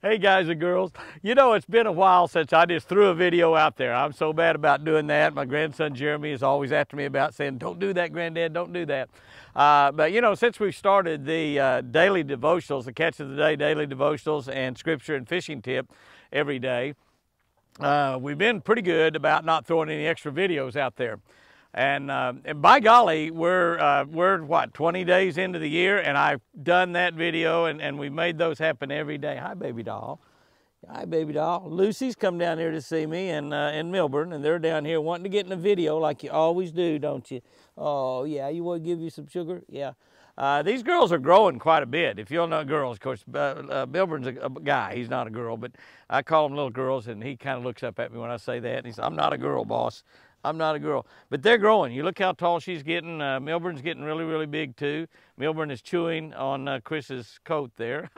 Hey guys and girls, you know it's been a while since I just threw a video out there. I'm so bad about doing that. My grandson Jeremy is always after me about saying, don't do that, Granddad, don't do that. But you know, since we started the daily devotionals, the Catch of the Day daily devotionals and scripture and fishing tip every day, we've been pretty good about not throwing any extra videos out there. And by golly, we're what, 20 days into the year, and I've done that video, and we've made those happen every day. Hi, baby doll. Hi, baby doll. Lucy's come down here to see me in Milburn, and they're down here wanting to get in a video like you always do, don't you? Oh, yeah, you want to give you some sugar? Yeah. These girls are growing quite a bit. If you'll know girls, of course, Milburn's a guy. He's not a girl, but I call them little girls, and he kind of looks up at me when I say that, and he says, I'm not a girl, boss. I'm not a girl. But they're growing. You look how tall she's getting. Milburn's getting really, really big, too. Milburn is chewing on Chris's coat there.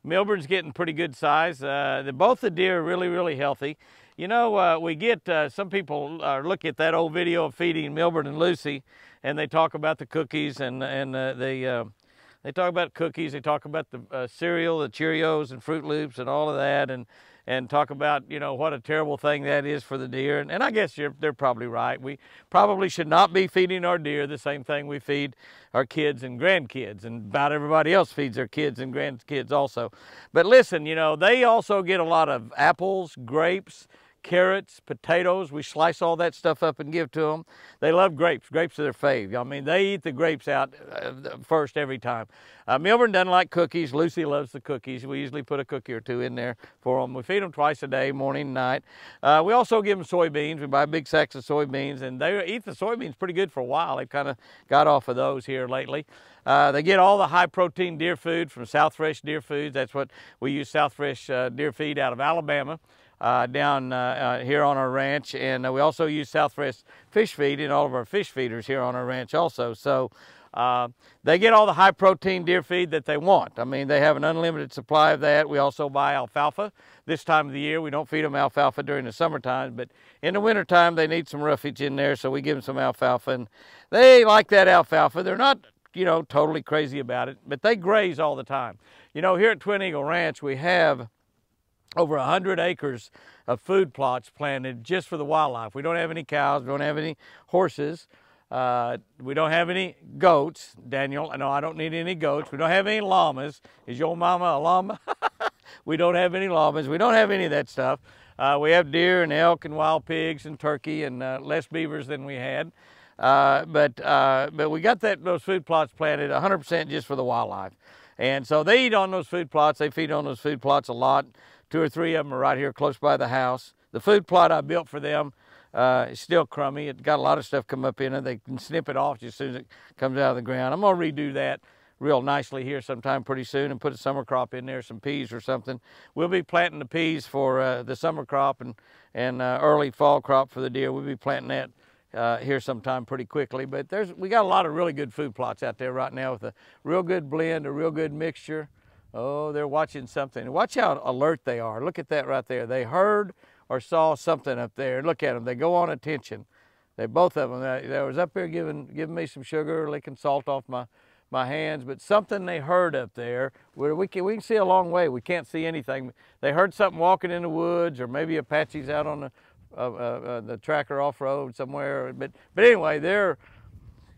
Milburn's getting pretty good size. Both the deer are really, really healthy. You know, we get, some people look at that old video of feeding Milburn and Lucy, and they talk about the cookies, and they talk about cookies, they talk about the cereal, the Cheerios and Fruit Loops and all of that, and talk about, you know, what a terrible thing that is for the deer. And I guess they're probably right. We probably should not be feeding our deer the same thing we feed our kids and grandkids, and about everybody else feeds their kids and grandkids also. But listen, you know, they also get a lot of apples, grapes, carrots, potatoes. We slice all that stuff up and give to them. They love grapes. Grapes are their fave. I mean, they eat the grapes out first every time. Milburn doesn't like cookies. Lucy loves the cookies. We usually put a cookie or two in there for them. We feed them twice a day, morning and night. We also give them soybeans. We buy big sacks of soybeans, and they eat the soybeans pretty good for a while. They've kind of got off of those here lately. They get all the high-protein deer food from South Fresh Deer Foods. That's what we use, South Fresh Deer Feed out of Alabama. Down here on our ranch, and we also use South Fresh fish feed in all of our fish feeders here on our ranch also. So they get all the high protein deer feed that they want. I mean, they have an unlimited supply of that. We also buy alfalfa this time of the year. We don't feed them alfalfa during the summertime, but in the wintertime they need some roughage in there, so we give them some alfalfa, and they like that alfalfa. They're not, you know, totally crazy about it, but they graze all the time. You know, here at Twin Eagle Ranch we have over 100 acres of food plots planted just for the wildlife. We don't have any cows, we don't have any horses, we don't have any goats. Daniel, no, I don't need any goats. We don't have any llamas. Is your mama a llama? We don't have any llamas. We don't have any of that stuff. We have deer and elk and wild pigs and turkey and less beavers than we had. But we got those food plots planted 100% just for the wildlife. And so they eat on those food plots. They feed on those food plots a lot. 2 or 3 of them are right here close by the house. The food plot I built for them is still crummy. It got a lot of stuff come up in it. They can snip it off just as soon as it comes out of the ground. I'm gonna redo that real nicely here sometime pretty soon and put a summer crop in there, some peas or something. We'll be planting the peas for the summer crop and early fall crop for the deer. We'll be planting that here sometime pretty quickly. But we got a lot of really good food plots out there right now with a real good blend, a real good mixture. Oh, they're watching something. Watch how alert they are. Look at that right there. They heard or saw something up there. Look at them. They go on attention. They both of them. They was up there giving me some sugar, licking salt off my hands, but something they heard up there where we can see a long way. We can't see anything. They heard something walking in the woods, or maybe Apache's out on the tracker off-road somewhere. But anyway,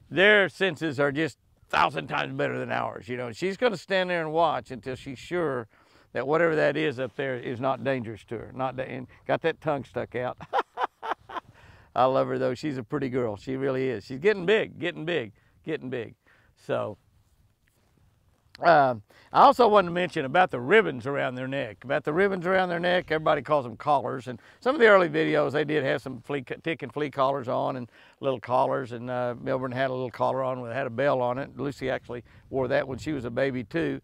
their senses are just 1,000 times better than ours. You know, she's going to stand there and watch until she's sure that whatever that is up there is not dangerous to her. And got that tongue stuck out. I love her though. She's a pretty girl. She really is. She's getting big, getting big, getting big. So I also wanted to mention about the ribbons around their neck. Everybody calls them collars. And some of the early videos, they did have some tick and flea collars on and little collars. And Milburn had a little collar on that had a bell on it. Lucy actually wore that when she was a baby too.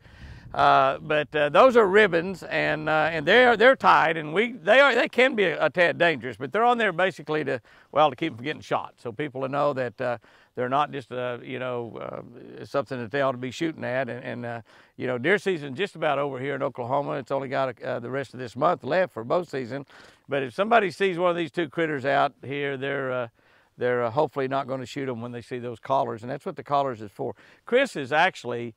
But those are ribbons, and they're tied, and they can be a tad dangerous, but they're on there basically to keep them from getting shot. So people to know that they're not just something that they ought to be shooting at. You know, deer season just about over here in Oklahoma. It's only got the rest of this month left for bow season. But if somebody sees one of these two critters out here, they're hopefully not going to shoot them when they see those collars, and that's what the collars is for. Chris is actually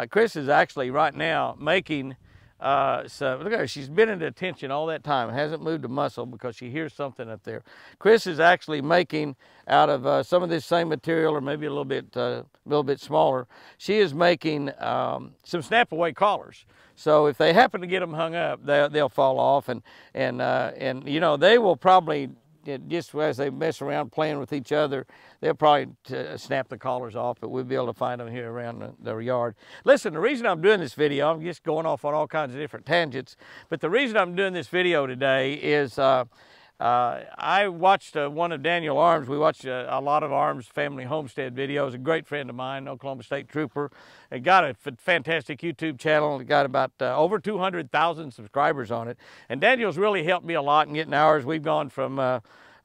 Chris is actually right now making so look at her, she's been in attention all that time, hasn't moved a muscle because she hears something up there. Chris is actually making out of some of this same material, or maybe a little bit smaller. She is making some snap away collars. So if they happen to get them hung up, they'll fall off, and you know, they will probably, just as they mess around playing with each other, they'll probably snap the collars off, but we'll be able to find them here around the yard. Listen, the reason I'm doing this video, I'm just going off on all kinds of different tangents, but the reason I'm doing this video today is I watched one of Daniel Arms. We watched a lot of Arms family homestead videos. A great friend of mine, Oklahoma State Trooper. It got a fantastic YouTube channel. It got about over 200,000 subscribers on it. And Daniel's really helped me a lot in getting ours. We've gone from,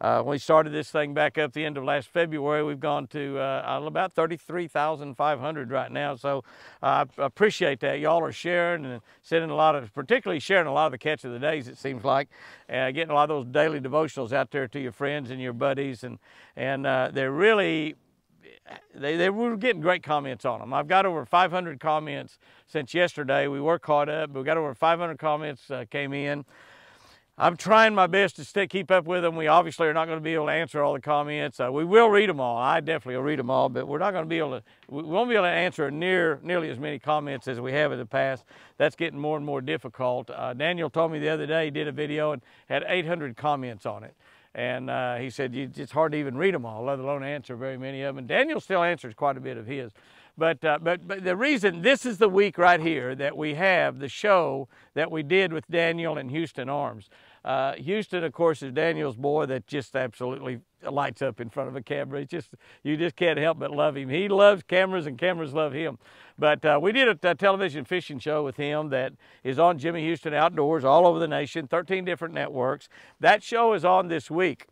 when we started this thing back up the end of last February, we've gone to about 33,500 right now. So I appreciate that. Y'all are sharing and sending a lot of, particularly sharing a lot of the catch of the days, it seems like. Getting a lot of those daily devotionals out there to your friends and your buddies. And they're really, they were getting great comments on them. I've got over 500 comments since yesterday. We were caught up, but we got over 500 comments came in. I'm trying my best to keep up with them. We obviously are not going to be able to answer all the comments. We will read them all. I definitely will read them all, but we're not going to be able to, we won't be able to answer nearly as many comments as we have in the past. That's getting more and more difficult. Daniel told me the other day he did a video and had 800 comments on it. And he said it's hard to even read them all, let alone answer very many of them. And Daniel still answers quite a bit of his. But the reason, this is the week right here that we have the show that we did with Daniel and Houston Arms. Houston, of course, is Daniel's boy that just absolutely lights up in front of a camera. It's just, you just can't help but love him. He loves cameras and cameras love him. But we did a television fishing show with him that is on Jimmy Houston Outdoors all over the nation, 13 different networks. That show is on this week.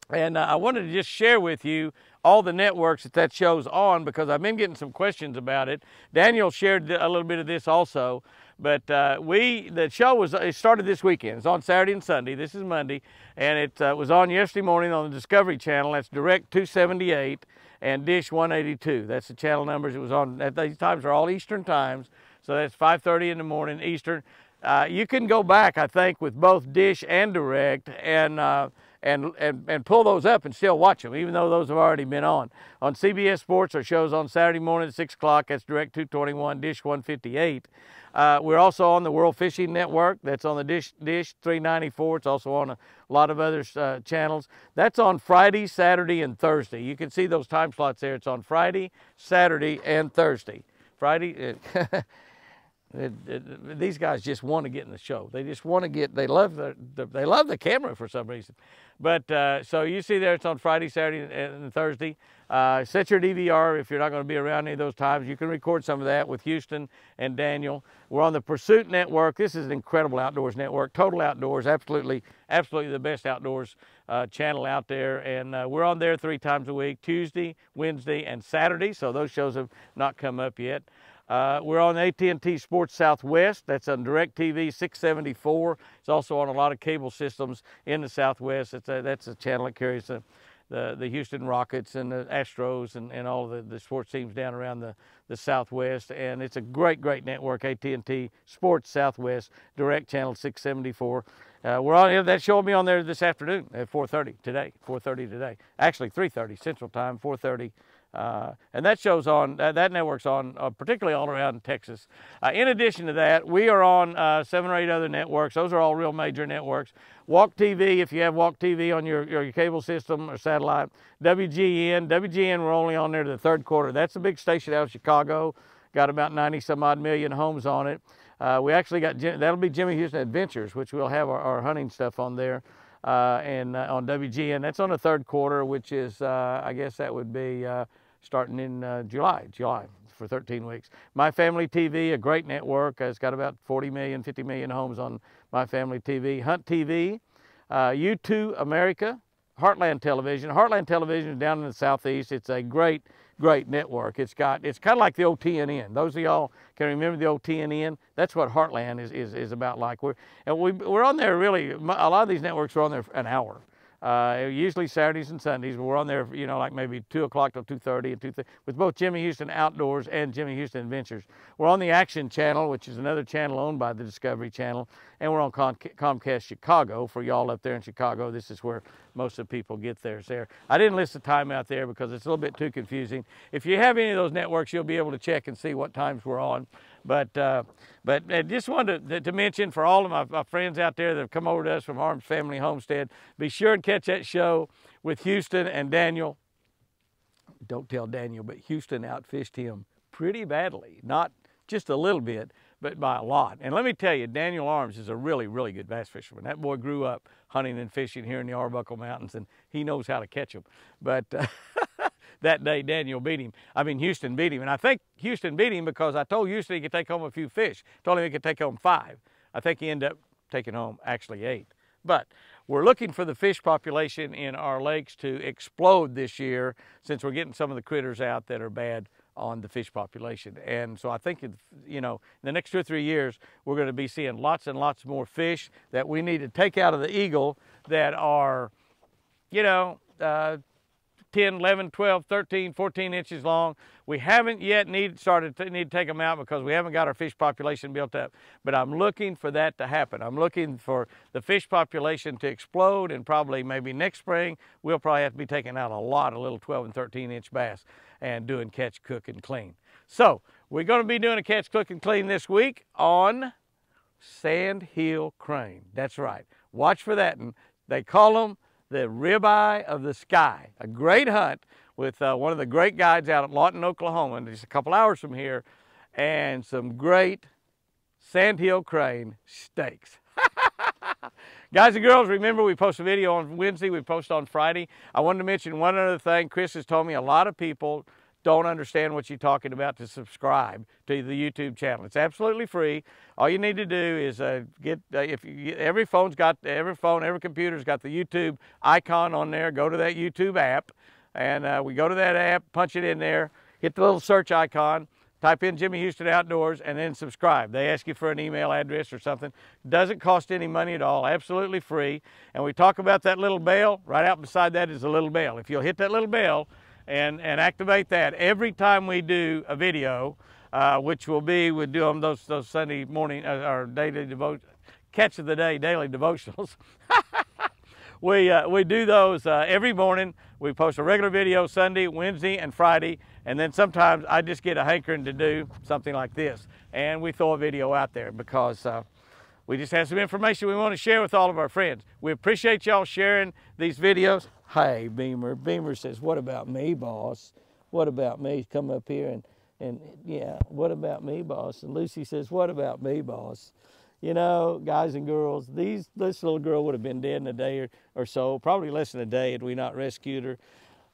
And I wanted to just share with you all the networks that show's on, because I've been getting some questions about it. Daniel shared a little bit of this also, but the show it started this weekend. It's on Saturday and Sunday. This is Monday, and it was on yesterday morning on the Discovery Channel. That's Direct 278 and Dish 182. That's the channel numbers. It was on. These times are all Eastern times, so that's 5:30 in the morning Eastern. You can go back, I think, with both Dish and Direct and pull those up and still watch them, even though those have already been on. On CBS Sports, our show's on Saturday morning at 6 o'clock. That's Direct 221, Dish 158. We're also on the World Fishing Network. That's on the Dish 394. It's also on a lot of other channels. That's on Friday, Saturday, and Thursday. You can see those time slots there. It's on Friday, Saturday, and Thursday. Friday, these guys just want to get in the show. They just want to get, they love the camera for some reason. But so you see there, it's on Friday, Saturday, and Thursday. Set your DVR if you're not going to be around any of those times. You can record some of that with Houston and Daniel. We're on the Pursuit Network. This is an incredible outdoors network, total outdoors, absolutely the best outdoors channel out there. And we're on there 3 times a week, Tuesday, Wednesday, and Saturday. So those shows have not come up yet. We're on AT&T Sports Southwest. That's on DirecTV 674. It's also on a lot of cable systems in the Southwest. That's a channel that carries the Houston Rockets and the Astros and all of the sports teams down around the Southwest. And it's a great network, AT&T Sports Southwest, Direct Channel 674. We're on, that show will be on there this afternoon at 4:30 today. 4:30 today. Actually 3:30 Central Time, 4:30. And that show's on, that network's on, particularly all around Texas. In addition to that, we are on 7 or 8 other networks. Those are all real major networks. Walk TV, if you have Walk TV on your cable system or satellite. WGN, we're only on there to the 3rd quarter. That's a big station out of Chicago. Got about 90 some odd million homes on it. We actually got, that'll be Jimmy Houston Adventures, which we'll have our hunting stuff on there. And on WGN, that's on the 3rd quarter, which is, I guess that would be starting in July for 13 weeks. My Family TV, a great network. It's got about 40 million, 50 million homes on My Family TV. Hunt TV, U2 America, Heartland Television. Heartland Television is down in the Southeast. It's a great network. It's kind of like the old TNN. Those of y'all can remember the old TNN. That's what Heartland is about like. We're on there really, a lot of these networks are on there for an hour. usually Saturdays and Sundays. We're on there, you know, like maybe 2 o'clock till 2:30 and 2:30 with both Jimmy Houston Outdoors and Jimmy Houston Adventures. We're on the Action Channel, which is another channel owned by the Discovery Channel, and we're on Comcast Chicago. For y'all up there in Chicago, this is where most of the people get theirs there. I didn't list the time out there because it's a little bit too confusing. If you have any of those networks, you'll be able to check and see what times we're on. But I just wanted to mention for all of my friends out there that have come over to us from Harms Family Homestead, be sure and catch that show with Houston and Daniel. Don't tell Daniel, but Houston outfished him pretty badly. Not just a little bit, but by a lot. And let me tell you, Daniel Arms is a really, really good bass fisherman. That boy grew up hunting and fishing here in the Arbuckle Mountains, and he knows how to catch them. But that day, Houston beat him. And I think Houston beat him because I told Houston he could take home a few fish. Told him he could take home 5. I think he ended up taking home actually 8. But we're looking for the fish population in our lakes to explode this year, since we're getting some of the critters out that are bad on the fish population. And so I think, you know, in the next 2 or 3 years, we're going to be seeing lots and lots more fish that we need to take out of the eagle that are, you know, 10, 11, 12, 13, 14 inches long. We haven't yet need to take them out because we haven't got our fish population built up. But I'm looking for that to happen. I'm looking for the fish population to explode, and probably maybe next spring, we'll probably have to be taking out a lot of little 12 and 13 inch bass and doing catch, cook, and clean. So we're going to be doing a catch, cook, and clean this week on sandhill crane. That's right. Watch for that. And they call them the ribeye of the sky. A great hunt with one of the great guides out at Lawton, Oklahoma, just a couple hours from here, and some great sandhill crane steaks. Guys and girls, remember we post a video on Wednesday, we post on Friday. I wanted to mention one other thing. Chris has told me a lot of people don't understand what you're talking about to subscribe to the YouTube channel. It's absolutely free. All you need to do is every computer's got the YouTube icon on there. Go to that YouTube app, and we go to that app, punch it in there, hit the little search icon, type in Jimmy Houston Outdoors, and then subscribe. They ask you for an email address or something. Doesn't cost any money at all, absolutely free. And we talk about that little bell. Right out beside that is a little bell. If you'll hit that little bell and activate that every time we do a video, which will be, we do them those Sunday morning, our daily catch of the day daily devotionals. We do those every morning. We post a regular video Sunday, Wednesday, and Friday, and then sometimes I just get a hankering to do something like this, and we throw a video out there because we just have some information we want to share with all of our friends. We appreciate y'all sharing these videos. Hey, Beamer. Beamer says, "What about me, boss? What about me?" Come up here and yeah, what about me, boss? And Lucy says, "What about me, boss?" You know, guys and girls, this little girl would have been dead in a day or so, probably less than a day had we not rescued her.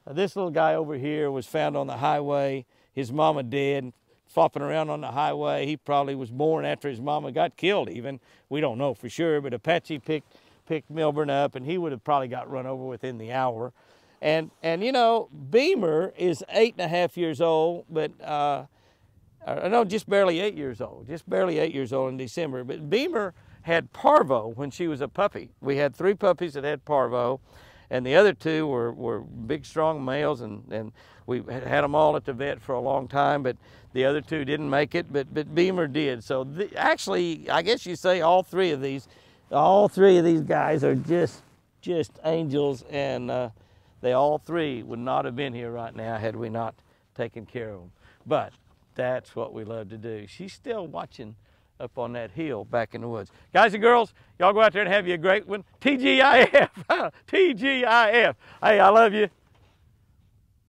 This little guy over here was found on the highway. His mama dead, flopping around on the highway. He probably was born after his mama got killed even. We don't know for sure, but Apache picked Milburn up, and he would have probably got run over within the hour. And you know, Beamer is 8.5 years old, but no, just barely 8 years old. Just barely 8 years old in December. But Beamer had parvo when she was a puppy. We had 3 puppies that had parvo, and the other 2 were big, strong males, and we had them all at the vet for a long time, but the other 2 didn't make it, but Beamer did. So actually, I guess you say all three of these guys are just angels, and they all 3 would not have been here right now had we not taken care of them. But that's what we love to do. She's still watching up on that hill back in the woods. Guys and girls, y'all go out there and have you a great one. TGIF. TGIF. Hey, I love you.